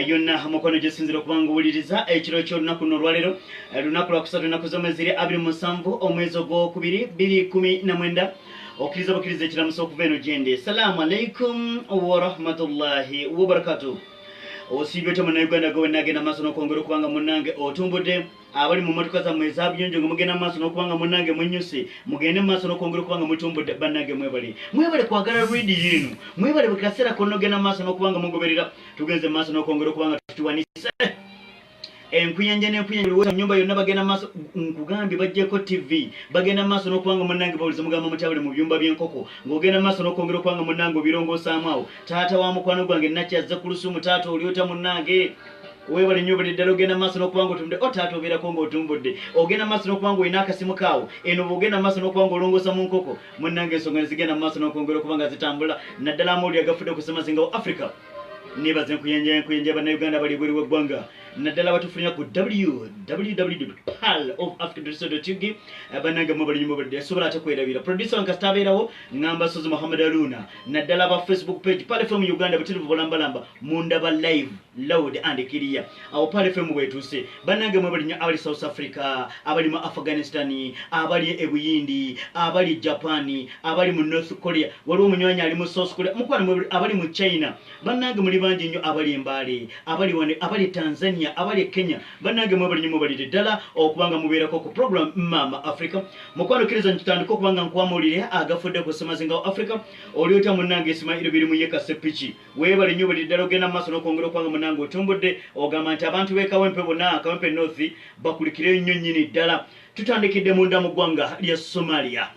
yonna mukono gisinzira kubanga uliriza ekiro ky'olunaku n'olwalero lunaku lwa kusatu ennaku z'omwezi 27 omwezi ogwokubiri 2019 okiriza bukiriza ekiramuso okuva eno gyende. Assalamu alaikum warahmatullahi wabarakatuh. Osibye to Uganda go nagenda maaso n'okwongera okubanga munnange otumbudde abali mu motoka zammwe ezabuyonjo nga mugenda maaso n'okubanga munnange munyuse mugende maaso n'okwongera okubanga mutumbudde bannange mwebale kwagala readi yinu mwebale buli kaseera konna ogenda maaso n'okubanga mugoberera tugenze maaso n'okwongera okubanga tutuwanise enkuyenje n'enkuyenje buli nyumba yonna bagenda maaso nkugambye bajjeko TV bagenda maaso n'okubanga munnange bawulize mugamba mutabule mu byumba by'enkoko ng'ogenda maaso n'okwongera okubanga munnange obirongosaamu awo taata wa mukwano gwange nakyazze ku lusumu taata oliota munnange webale nnyo buli ddala ogenda maaso n'okubanga otumbudde taata obeerako ng'otumbudde ogenda maaso n'okubanga olina akasimu kaawo eno bw'ogenda maaso n'okubanga olongosa mu nkoko munnange ensonga nezigenda maaso n'okwongera okubanga zitambula naddala amawulire agafudde ku ssemazingawo Africa nebaze enkuyenje bannayuganda bali ebweru w'eggwanga naddala batufunira ku www.pearlofafrica.org bannange mubali nnyo bali asobola ate kwerabira producer wange kasitabeerawo ngamba Sozi Muhammad Aruna naddala ba Facebook page Pearl FM Uganda butirivu bulambalamba mundaba live loud and clear awo Pearl FM bwetuuse bannange mubali nnyo abali South Africa abali mu Afghanistan abali ebuyindi abali Japan abali mu North Korea waliwo omunywanyi ali mu South Korea mukwano abali mu China bannange muli bangi nnyo abali Mbale abali Tanzania abali Kenya bannange mwebali nnyo mubali ddala okubanga mubeerako ku program Mama Africa mukwano kiriza nkitandika okubanga nkwamulire agafudde ku ssemazingawo Africa oliota munnange Ismail biri mu yeka seppichi webali nnyo bali ddala ogenda maaso n'okwongera okubanga munnange otumbudde ogamba nti abantu b'ekawempe bonna Kawempe North bakulikire nnyo nnyini ddala tutandikidde munda mu ggwanga lya Somalia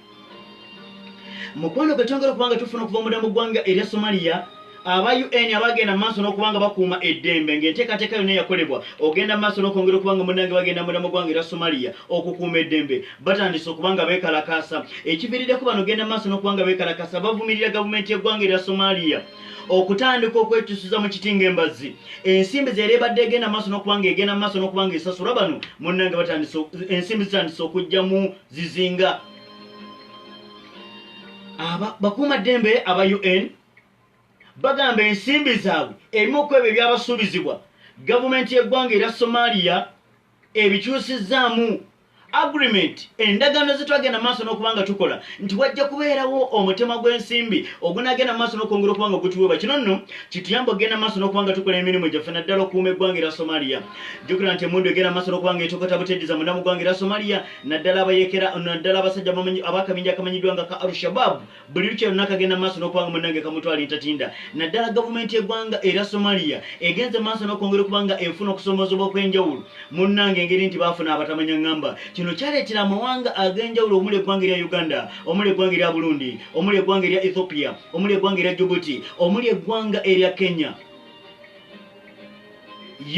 mukwano gatongera okubanga tufuna okuva munda mu ggwanga erya Somalia aba UN abagenda maaso n'okubanga bakuuma eddembe ng'enteekateeka yonna yakolebwa ogenda maaso n'okwongera okubanga munnange bagenda munda mu ggwanga erya Somalia okukuuma eddembe batandise okubanga beekalakaasa ekiviiriddeko bano ogenda maaso n'okubanga beekalakaasa bavumirira gavumenti y'eggwanga erya Somalia okutandika okwekyusiza mu kitinga embazzi ensimbi zeera ebadde egenda maaso n'okubanga egenda maaso n'okubanga esasula bano munnange ensimbi zitandise okujjamu zizinga bakuuma ddembe aba UN bagamba ensimbi zaabwe erimu ku ebyo ebyabasuubizibwa gavumenti y'eggwanga erya Somalia ebikyusizaamu agreement endagaano zetwagenda maaso n'okubanga tukola nti wajja kubeerawo omutema gw'ensimbi ogunaagenda maaso n'okwongera okubanga gutuweebwa kino nno kituyamba okugenda maaso n'okubanga tukola emirimu gyaffe naddala okuuma eggwanga erya Somalia jjukira nti emundu egenda maaso n'okubanga etokota buteddiza munda mu ggwanga erya Somalia naddala abayekera naddala abasajja abakabinja akamanyiddwa nga ka Al-Shabaab buli lukya yonna kagenda maaso n'okubanga munnange kamutwala entatinda naddala gavumenti y'eggwanga erya Somalia egenze maaso n'okwongera okubanga efuna okusomoozebwa okw'enjawulo munnange engeri nti baafuna abatamanya ŋŋamba kino kyaleetera amawanga ag'enjawulo omuli eggwanga erya Uganda omuli eggwanga erya Burundi omuli eggwanga erya Ethiopia omuli eggwanga erya Djibouti omuli eggwanga erya Kenya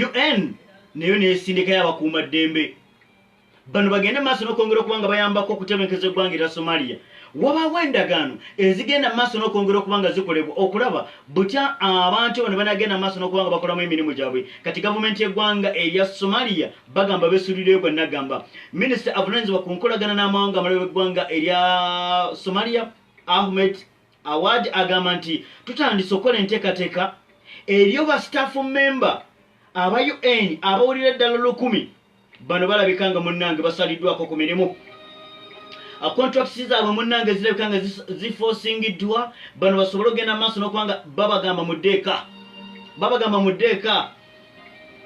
UN nayo neesindika y'abakuuma ddembe bano bagende maaso n'okwongera okubanga bayambako okutebenkeza eggwanga erya Somalia wabaawo endagaano ezigenda maaso n'okwongera okubanga zikolebwa okulaba butya abantu bano banagenda maaso n'okubanga bakolamu emirimu gyabwe kati gavumenti y'eggwanga erya Somalia bagamba beesulireyo gwe nagamba minisita avunaanyizibwa ku nkolagana n'amawanga amalala w'eggwanga erya Somalia Ahmed Awad agamba nti tutandise okukola enteekateeka eriyo ba staff member aba UN abawulira eddala 100 bano balabika nga munnange basaliddwako ku mirimu contracts zaabwe munnange zirabika nga ziforcingiddwa bano basobole okugenda maaso n'okubanga babagamba mu ddeeka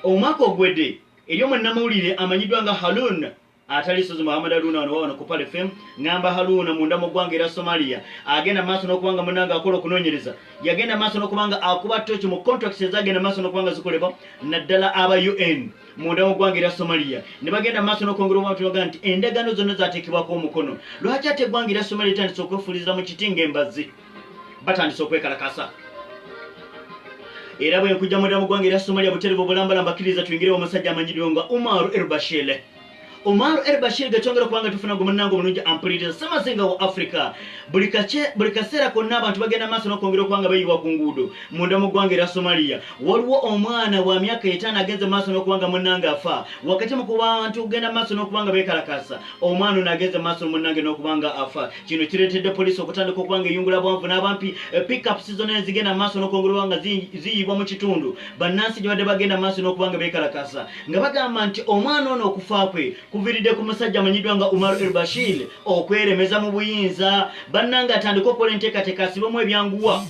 omwaka ogwedde eri omwennamawulire amanyiddwa nga Harun atali Sozi Muhammad Aruna wano wano ku Pearl FM ngamba Haruna munda mu ggwanga erya Somalia agenda maaso n'okubanga munnange akola okunoonyereza yagenda maaso n'okubanga akuba toki mu contracts ezagenda maaso n'okubanga zikolebwa naddala aba UN munda mu ggwanga erya Somalia ne bagenda maaso n'okwongera okubanga tubaga nti endagaano zonna zaateekebwako omukono lwaki ate eggwanga erya Somalia litandise okwefuuliriza mu kitinga embazzi batandise okwekalakasa era bwe nkujja munda mu ggwanga erya Somalia buterevu bulambalamba kkiriza tuyingirewo omusajja amanyiddwa nga Umar el-Bashir Omar el-Bashir gachongera kubanga tufuna gumunango mulungi ampuliriza samazinga wa Africa buli kaseera konna abantu bagenda maaso n'okwongera kubanga bayiwa ku nguudo munda mu ggwanga erya Somalia waliwo omwana wa myaka 5 agenze maaso n'okubanga munnange afa wakati mu kubantu kugenda maaso n'okubanga beekalakasa omwana ono agenze maaso munnange n'okubanga afa kino kireetedde poliisi okutandika okubanga eyungula bwanvu n'abampi pickups zonna ezigenda maaso n'okwongera kubanga ziyibwa mu kitundu bannansi gye badde bagenda maaso n'okubanga beekalakasa nga bagamba nti omwana ono okufa kwe kuviridde ku musajja amanyiddwa nga Omar el-Bashir okweremeza mu buyinza bannanga atandika okukola enteekateeka asibemu ebyanguwa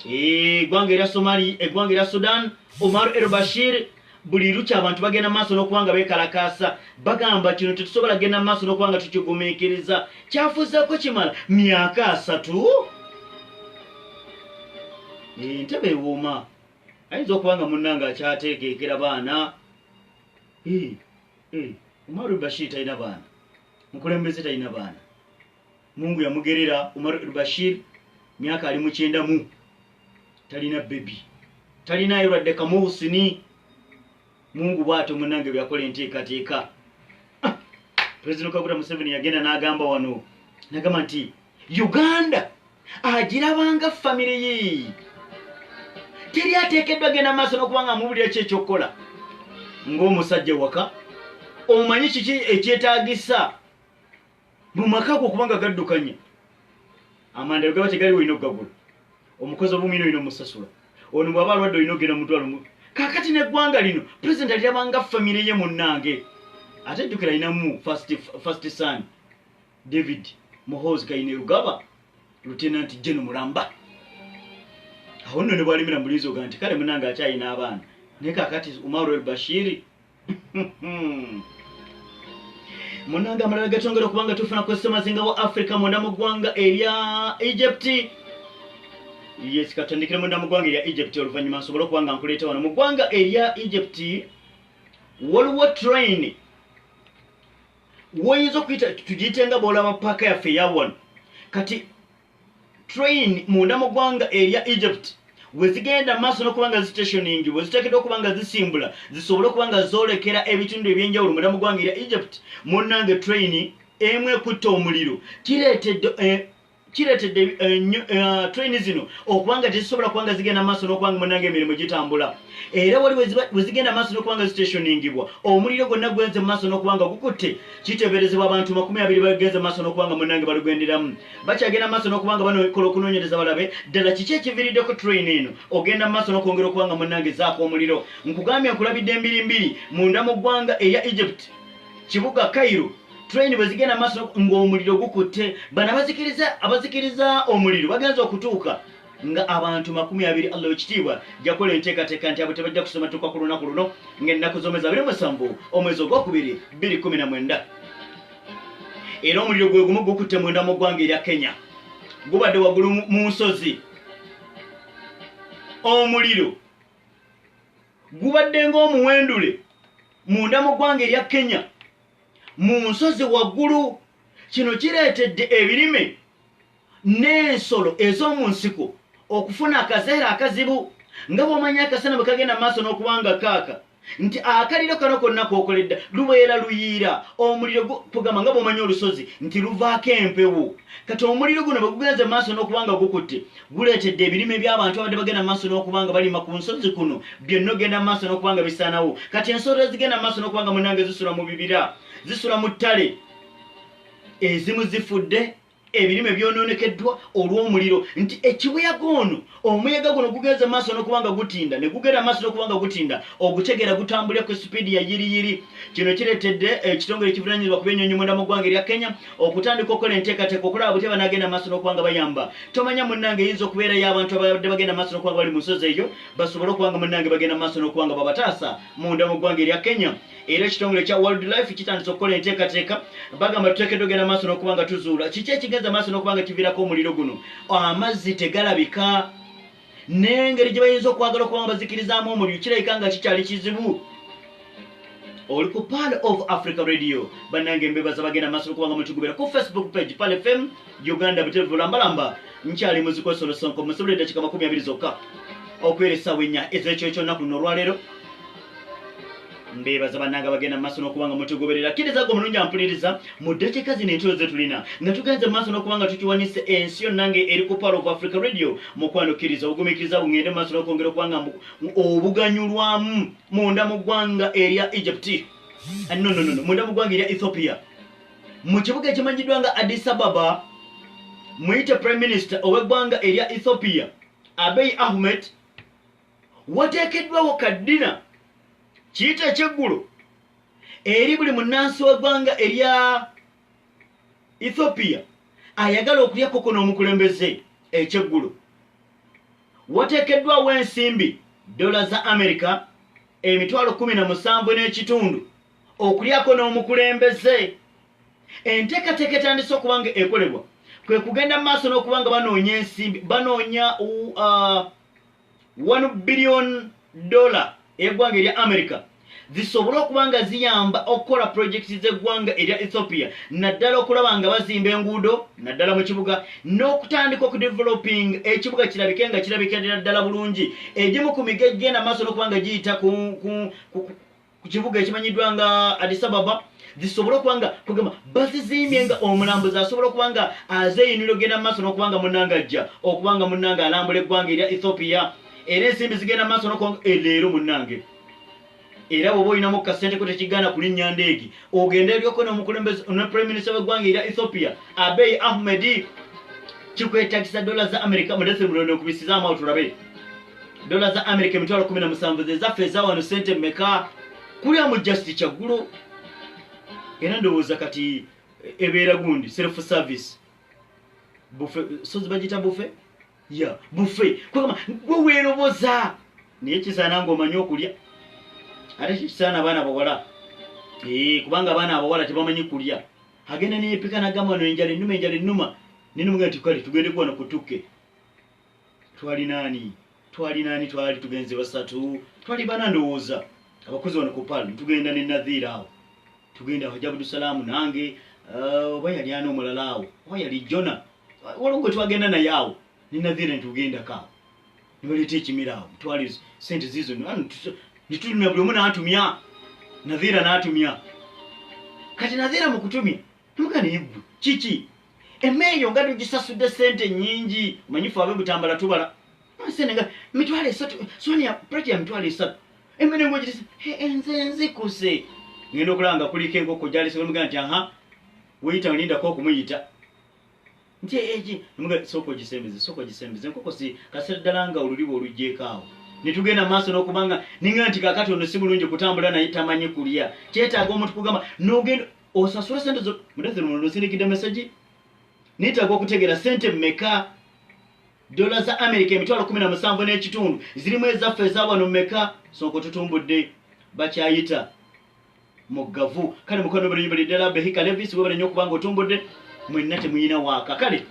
eggwanga erya Somali eggwanga erya Sudan Omar el-Bashir buli lukya abantu bagenda maaso n'okubanga beekalakaasa bagamba kino tetusobola genda maaso n'okubanga tukigumiikiriza kyafuuseeko kimala myaka 3 ntebe ewuuma ayinza okubanga munnanga akyateekekera baana Omar el-Bashir talina baana mukulembeze talina baana Mungu yamugerera Omar el-Bashir myaka ali mu 9 talina bebi talina ayirwadde kamuhusini Mungu bw'ato munnange byakola enteekateeka President Kaguta Museveni yagenda n'agamba wano nagamba nti Uganda agirabanga famire ye teri ateekeddwa genda maaso n'okubanga amubulira ki ekyokukola ng'omusajja waka omanyi kiki ekyetaagisa mu maka go kubanga gaddukanya amanda gaba tegali olina okugagula omukozi obumino olina omusasula ono bw'aba alwadde olina ogenda mutwalo kakati n'eggwanga lino president alirabanga famire ye munnange ate ejjukira alinamu first son David Muhoozi Kainerugaba Lieutenant General Mulamba awo nno ne bwalimira mulizo ga nti kale munnange akyayina abaana naye kakati Omar el-Bashir munnange amalala gatongera okubanga tufuna kwesa mazinga wa Africa munda mu ggwanga erya Egypt yes katandikira munda mu ggwanga erya Egypt oluvannyuma nsobola okubanga nkuleeta wano mu ggwanga erya Egypt waliwo train woyinza okuyita tugiyitenga bw'olaba paaka yaffe eyawano kati train munda mu ggwanga erya Egypt wezigenda maaso n'okubanga zitationing weziteekeddwa okubanga zisimbula zisobole okubanga zoolekera ebitundu ebyenjawulo munda mu ggwanga erya Egypt munnange train emu ekutta omuliro kireetedde train zino okubanga tezisobola kubanga zigenda maaso n'okubanga munnange emirimu gitambula era wali wezigenda maaso n'okubanga zitationingibwa omuliro gwonna gwenze maaso n'okubanga gukutte kiteeberezebwa abantu 20 bagenze maaso n'okubanga munnange balugwenderamu bakyagenda maaso n'okubanga banokola okunoonyereza balabe ddala kiki ekiviriddeko train eno ogenda maaso n'okwongera okubanga munnange zaako omuliro nkugambye nkulabidde embirimbiri munda mu ggwanga eya Egypt kibuga Cairo train bwezigenda maaso ng'omuliro gukutte bana abazikiriza omuliro bagenza okutuuka nga abantu 20 Allah ekitiibwa jakola enteekateeka nti abo tebajja kusoma tuka ku lunaku luno ng'ennaku z'omwezi 27 omwezi ogwokubiri 2019 era omuliro gwe gumu gukutte munda mu ggwanga erya Kenya gubadde waggulu mu nsozi omuliro gubadde ng'omuwendule munda mu ggwanga erya Kenya mu nsozi waggulu kino kireetedde ebirime n'ensolo ez'omu nsiko okufuna akaseera akazibu nga bw'omanyi akasana bwe kagenda maaso n'okubanga kaaka nti akaliro kano konna kookoledda lubeera luyiira omuliro kugamba nga bw'omanyi olusozi nti luvaako empewo kati omuliro guno bwe gugenze maaso n'okubanga gukutte guleetedde ebirime by'abantu abadde bagenda maaso n'okubanga balima ku nsozi kuno byonna ogenda maaso n'okubanga bisaanawo kati ensolo ezigenda maaso n'okubanga munnange zisula mu bibira zisula mu ttale ezimu zifudde ebirime byonoonekeddwa olw'omuliro nti ekibuyaga ono omuyaga guno gugenze maaso n'okubanga gutinda ne gugenda maaso n'okubanga gutinda ogutegeera gutambulira ku sipiidi ya yiriyiri kino kireetedde ekitongole ekivunaanyizibwa ku byennyonyi munda mu ggwanga erya Kenya okutandika okukola enteekateeka okulaba butya banagenda maaso n'okubanga bayamba tomanya munnange eyinza okubeerayo abantu abadde bagenda maaso n'okubanga bali mu nsozi eyo basobole okubanga munnange bagenda maaso n'okubanga babataasa munda mu ggwanga erya Kenya era ekitongole kya Wildlife kitandise okukola enteekateeka bagamba tuteekeddwa ogenda maaso n'okubanga tuzuula kiki ekigenza maaso n'okubanga kiviirako omuliro guno amazzi tegalabika n'engeri gye bayinza okwagala okubanga bazikirizaamu omuliro kirabika nga kikyali kizibu oli ku Pearl of Africa Radio bannange mbebaza bagenda maaso n'okubanga mutugubira ku Facebook page Pearl FM Uganda Buterevu lambalamba nkyali Muzikosolo Sonko musobole eddakiika 20 zokka okwera essaawa 4 ez'ekyo kyonna kuno olwaleero mbebaza bannanga bagenda mu maaso n'okubanga mutugoberera kkiriza gwe omulungi ampuliriza mu ddakiika zino entolo ze tulina nga tugenze mu maaso n'okubanga tukiwanise ensi yonnange eri ku Power of Africa Radio mukwano kkiriza obugumiikiriza bugende mu maaso n'okwongera okubanga obuganyulwamu munda mu ggwanga erya Egypt no munda mu ggwanga erya Ethiopia mu kibuga ekimanyiddwa nga Addis Ababa muyite Prime Minister ow'eggwanga erya Ethiopia Abiy Ahmed wateekeddwawo kaddina kiyita ekyeggulo eri buli munnansi w'eggwanga erya Ethiopia ayagala okulya koko n'omukulembeze ekyeggulo wateekeddwawo ensimbi dola za Amerika emitwalo 17 n'ekitundu okulyako n'omukulembeze enteekateeka etandise okubanga ekolebwa kwe kugenda mu maaso n'okubanga banoonya ensimbi banoonya $1 billion eggwanga erya Amerika zisobole okubanga ziyamba okukola projekiti z'eggwanga erya Ethiopia naddala okulaba nga bazimba enguudo naddala mu kibuga n'okutandika okudeveloping ekibuga kirabike nga kirabikira ddala bulungi egimu ku migo egenda maaso n'okubanga giyita ku kibuga ekimanyiddwa nga Addis Ababa zisobole okubanga kugamba bazizimbye nga omulambuzi asobola okubanga azeyinira ogenda mu maaso n'okubanga munnanga ajja okubanga munnanga alambula eggwanga erya Ethiopia era ensimbi zigenda mu maaso n'okubanga leero munnange era bw'oba olinamu kasente ko tekigaana kulinnya ndeegi ogenda eryoko n'omukulembeze ne Prime Minister w'eggwanga erya Ethiopia Abiy Ahmed kikwetagisa dola za Amerika mudese mulondo okubisizaamu awo tulabe dola za Amerika emitwalo 17 ze zaffe eza wano sente mmeka kulya mu Just Kyaggulo era ndowooza kati ebeera gundi self service buffet sozi bagita buffet ya buffet kwagamba gwe weeroboza naye kisaana ng'omanyi okulya ate kisaana abaana abawala kubanga abaana abawala tebamanyi kulya agenda neyepika nagamba no enjala ennuma ninumuga nti kale tugende kuwano kutukke twali naani twali tugenze basatu twali bana ndowooza abakozi wano ku Palu tugenda ne Nadhira awo tugenda Hajabu Salamu nange oba yali ana omulala awo oba yali Jona walongo twagenda naye awo ne Nadhira ntugenda kawo nibaleta ekimira awo twali sente zizo nitulumya buli omu n'atumya Nadhira n'atumya kati Nadhira mu kutumya tumuga neegwe kiki emmeeyo nga tugisasudde sente nnyingi manyifu abe butambala tubala senenga mitwalo 3 Sonia preti ya mitwalo 3 emmene ngogirisa enze nzikuse ngenda okulanga kuliko enkoko gyali semuga nti aha weyita olindako okumuyita nti eki muga soko gisembeze enkoko si kasera ddala nga olulibo olugjeeko awo nitugenda maaso n'okubanga ninga nti kakati ono si bulungi kutambula naye tamanyi kulya kyetaaga omuntu kugamba n'ogenda osasula sente zo mudeze muno nosindikidde meseji nitaaga okutegeera sente mmeka dola za Amerika emitwalo 17 n'ekitundu zirimu ezaffe eza wano mmeka sonko tutumbudde bakyayita mugavu kale mukono buli bali ddala Behika Levis bwe balinyo okubanga otumbudde mwenna temuyina waaka kale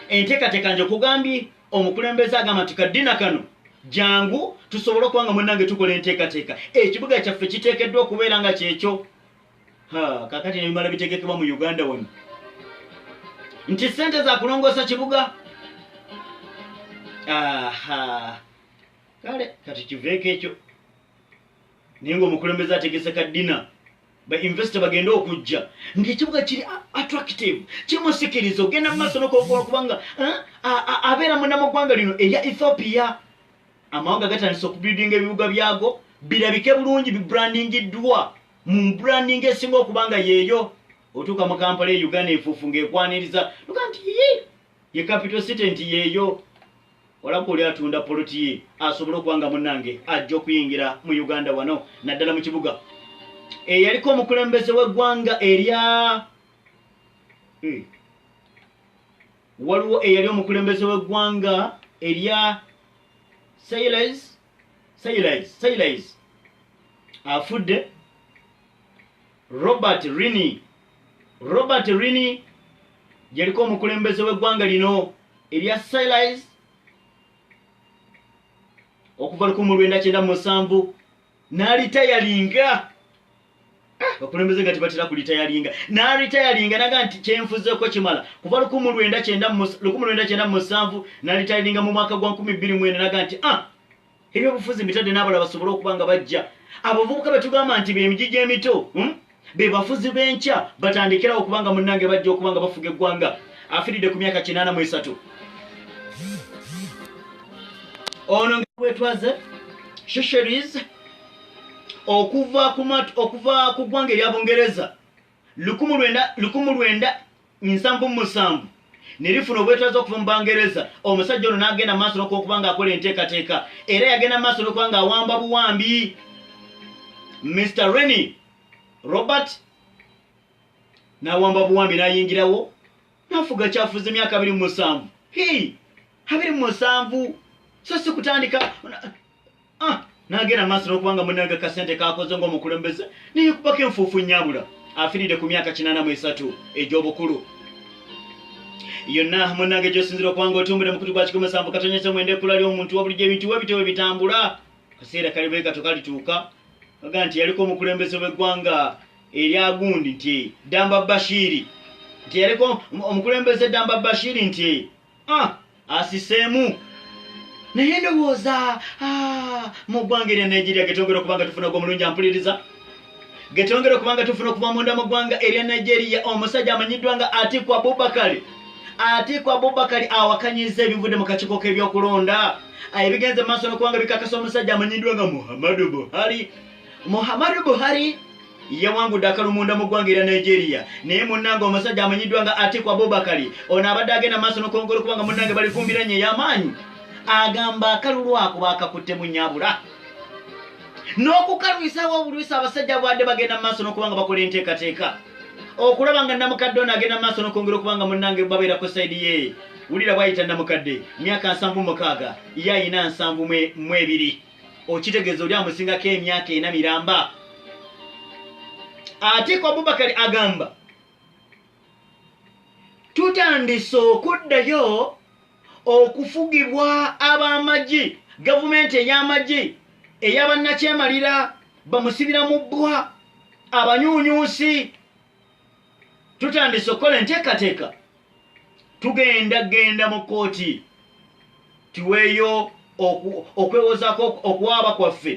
enteekateeka nje okugambye omukulembeze agamba nti kaddina kano jangu tusobole okubanga munnange tukola enteekateeka ekibuga kyaffe kiteekeddwa okubeera nga kyekyo kakati nebimala biteekekebwa mu Uganda wano nti sente za kulongoosa kibuga kale kati kiveeko ekyo naye ng'omukulembeze ategese kaddina ba investor bagenda okujja ng'ekibuga kiri attractive kimusikiriza ogenda mu maaso n'okubanga abeera munda mu ggwanga lino erya Ethiopia amawanga gatandise okubuildinga ebibuga byago birabike bulungi bibrandingiddwa mu branding esinga okubanga yeeyo otuuka mu Kampala e Uganda efuufu ng'ekwaniriza luga nti ye capital city nti yeeyo olaba oli atunda poloti ye asobole okubanga munnange ajja okuyingira mu Uganda wano naddala mu kibuga eyaliko omukulembeze w'eggwanga erya waliwo eyali omukulembeze w'eggwanga erya Sayles afudde Robert Rini yaliko omukulembeze w'eggwanga lino erya Sayles okuva 1997 n'alitayalinga bakulembeze gati batera kulitayalinga n'alitayalinga naga nti kyenfuzeeko kimala kuva 1997 n'alitayalinga mu mwaka gwa 2004 naga nti ebyobufuzi mitadde n'abalala basobole okuba nga bajja abavubuka betugamba nti bemijiji emito be bafuzi b'enkya batandikirawo okuba nga munnange bajja okuba nga bafuga eggwanga afiiridde ku myaka 83 ono bwetwaze Seychelles okuva ku ggwanga erya Bungereza 1977 ne lifuna obwetwaze okuva mu Bungereza omusajja ono n'agenda maaso n'okuba nga akola enteekateeka era yagenda maaso n'okuba nga awamba buwambi Mr. Rennie Robert n'awamba buwambi n'ayingirawo n'afuga kyafuza emyaka 27 27 so si kutandika n'agenda maaso n'okuba nga munnange kasente kakoze ng'omukulembeze neyekubako enfuufu nnyabula afiiridde ku myaka 83 egy'obukulu yonna munnange gy'osinzira okuba nga otumbire mu kutu gwa 17 katonyesa mwende ekkula ly'omuntu wabulijjo ebintu webitewe bitambula kaseera kalibe gato kalituuka aga nti yaliko omukulembeze w'eggwanga erya gundi nti Damba Bashiri nti yaliko omukulembeze Damba Bashiri nti asiseemu naye ndowooza mu ggwanga erya Nigeria getongera okuba nga tufuna gw'omulungi ampuliriza getongera okuba nga tufuna okuva munda mu ggwanga erya Nigeria omusajja amanyiddwa nga Atiku Abubakar awakanyiza ebivudde mu kakiiko k'ebyokulonda ebigenze maaso n'okuba nga bikakasa omusajja amanyiddwa nga Muhammadu Buhari yawangudde akalumunda mu ggwanga erya Nigeria naye munnange omusajja amanyiddwa nga Atiku Abubakar ono abadde agenda maaso n'okwongera okuba nga munnange bali kumbiranye ey'amaanyi agamba akalulu ako baakakutte mu nnyabula n'okukalwisawo obulwisa abasajja bwadde bagenda maaso n'okuba nga bakola enteekateeka okulaba nga namukadde ono agenda maaso n'okwongera okuba nga munnange babeerako sayidi ye wulira bwayita namukadde myaka 76 ye ayina 72 okitegeeza oli amusingako emyaka 4 miramba Atiku Abubakar agamba tutandise okuddayo okufugibwa ab'amagye gavumenti ey'amagye ey'abannakyemalira bamusibira mu bbwa abanyuunyuusi tutandise okukola enteekateeka tugenda mu kkooti tuweeyo okwewozaako okuwaaba kwaffe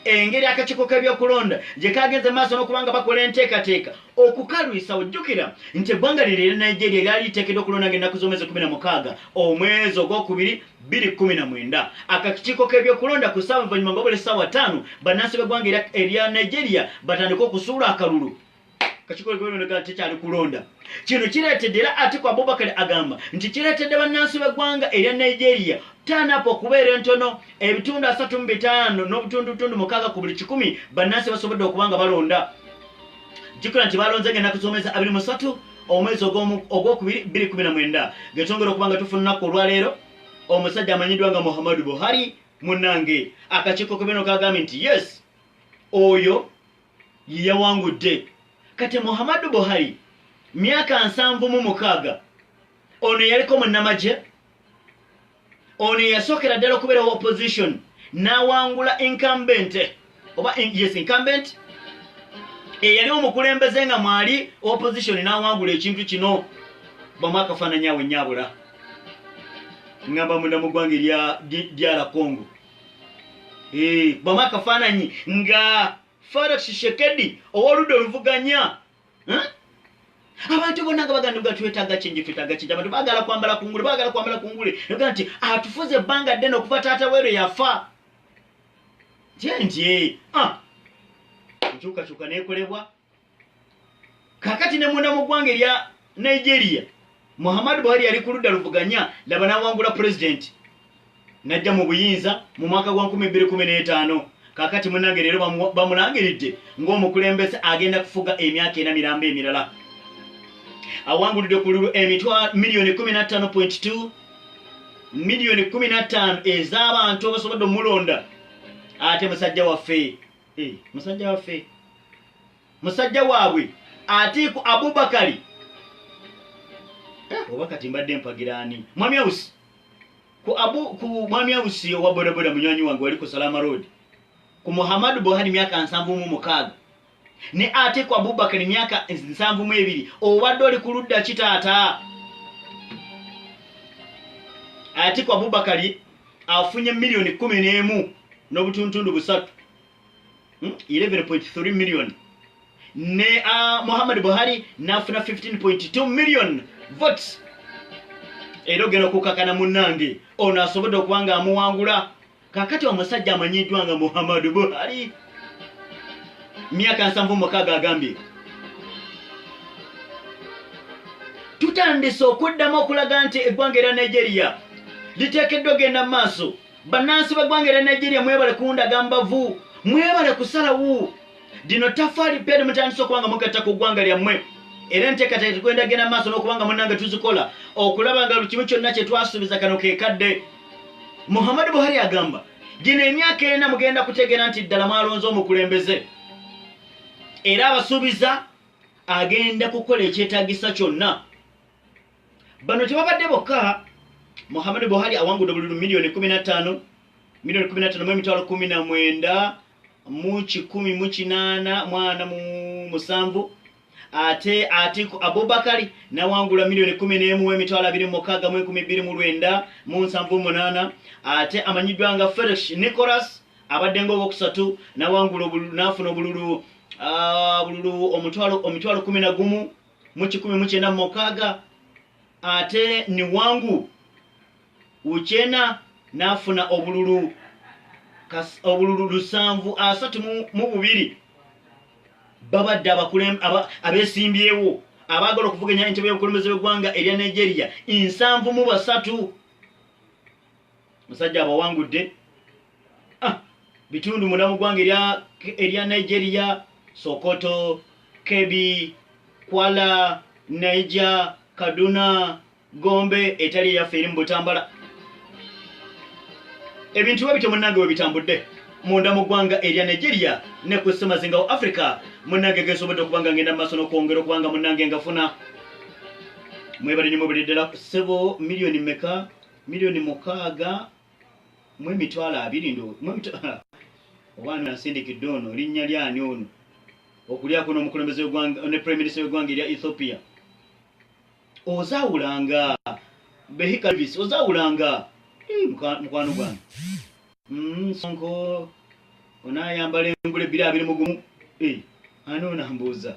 engeri akakiiko k'ebyokulonda gye kagenze maaso n'okuba nga bakola enteekateeka okukalwisa ojjukira nti eggwanga liri erya Nigeria lyali liteekeddwa okulonda ng'ennaku z'omwezi 16 omwezi ogwokubiri 2019 akakiiko k'ebyokulonda ku ssaawa envanyuma nga obula essaawa 5 bannansi b'eggwanga erya Nigeria batandika okusuula akalulu kakiiko k'ebyokulonda tekyali kulonda kino kireetedde era Atiku Abubakar agamba nti kireetedde bannansi b'eggwanga erya Nigeria tanapo okubeera entono ebitundu 35 n'obutundutundu 6 ku buli 100 bannansi basobodde okuba nga balonda jjukira nti balonze ng'ennaku z'omwezi 23 omwezi ogwokubiri 2019 getongera okuba nga tufuna olunaku olwaleero omusajja amanyiddwa nga Muhammadu Buhari munnange akakiiko kebino kagambye nti yes oyo yeyawangudde kati Muhammadu Buhari myaka 76 ono yaliko munnamagye ono yasookera ddala okubeera opposition n'awangula incumbent eyali omukulembeze nga mwali opposition n'awangula ekintu kino bamwakafaananyawo ennyabula ngamba munda mu ggwanga erya DR Congo bamwakafaananyi nga Felix Tshisekedi ow'oludda oluvuganya abantu bonna nga bagamba twetaaga kingi abantu baagala kwambala kungule noga nti atufuze ebbanga ddene okuva taata weero yafa nti enkyukakyuka neekolebwa kakati ne munda mu ggwanga erya Nigeria Muhammadu Buhari yali ku ludda luvuganya laba n'awangula pulezidenti n'ajja mu buyinza mu mwaka gwa 2015 kakati munnange leero bamulangiridde ng'omukulembeze agenda kufuga emyaka 4 miramba emirala awangulidde ku emitwalo miliyoni 15.2 miliyoni 15 ez'abantu abasobodde omulonda ate musajja waabwe Atiku Abubakar oba kati mbadde mpagiraani Mwami House ku Mwami House owa bodaboda munywanyi wange wali ku Salama Road ku Muhammadu Buhari myaka 76 ne Atiku Abubakar myaka 72 obadde oli ku ludda kitaata Atiku Abubakar afunye miliyoni 11 n'obutuntundu busatu 11.3 million ne Muhammad Buhari nafuna 15.2 million votes era ogenda okukakana munnange ono asobodde okubanga amuwangula kakati omusajja amanyiddwa nga Muhammad Buhari myaka 76 agambye tutandise okuddamu okulaga nti eggwanga erya Nigeria liteekeddwa ogenda mu maaso bannansi b'eggwanga erya Nigeria mwebale kundaga mbavu mwebale kusalawo dino tafaali pere mutandise okubanga mugatta ku ggwanga lyammwe era enteekateeka tugenda genda mu maaso n'okubanga munnange tuzikola okulaba nga kimu kyonna kye twasuubiza kano keekadde. Muhammad Buhari agamba gino emyaka ena mugenda kutegeera nti ddala mwalonze omukulembeze era abasuubiza agenda kukola ekyetaagisa kyonna. Bano tebabadde bokka. Muhammad Buhari awangudde obululu milioni 15 milioni 15 mu emitwalo 19 mu 108 mwana mu 7 ate Atiku Abubakar nawangula milioni 11 mu emitwalo 26 mu 12 mu 78 ate amanyiddwa nga Felix Nicholas abadde ng'owokusatu nawangula nafuna obululu omitwalo 11 mu 196 ate ni wangu Uchena nafuna obululu 732 babadde abesimbyewo abagala okuvuganya entebe y'obukulembeze bw'eggwanga erya Nigeria 73 musajja abawangudde bitundu munda mu ggwanga erya Nigeria Sokoto, Kebbi, Kwala, Niger, Kaduna, Gombe etali yaffe eri mu Butambala. Ebintu babito munnange webitambudde munda mu ggwanga erya Nigeria ne ku Semazinga wa Africa munnange gesobodde okubanga ngenda maaso n'okwongera okubanga munnange ngafuna mwebali nimwe buliddala sebo milioni meka milioni 6 mu emitwalo 2 ndo obwana nsindikidde ono linnya lyani ono okulyako n'omukulembeze w'eggwanga ne prime minister w'eggwanga erya Ethiopia ozawulanga Behika Davis ozawulanga mukwano gwange Sonko onayambala engule 221 ani onambuuza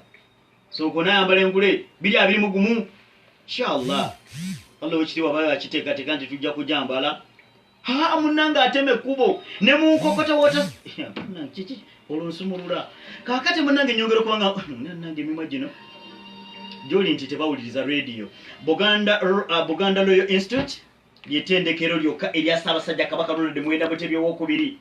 Sonko onayambala engule 221 inshallah Allah wekitiibwa baba akiteekateeka nti tujja kujambala munnange ateme kubo ne munkokota wota kiki olunsumulula kakati munnange nyongera okubanga munnange emimwa gino gyoli nti tebawuliriza radio Buganda Royal Institute ly'ettendekero lyokka erya Ssaabasajja Kabaka Ronald Muwenda Mutebi owookubiri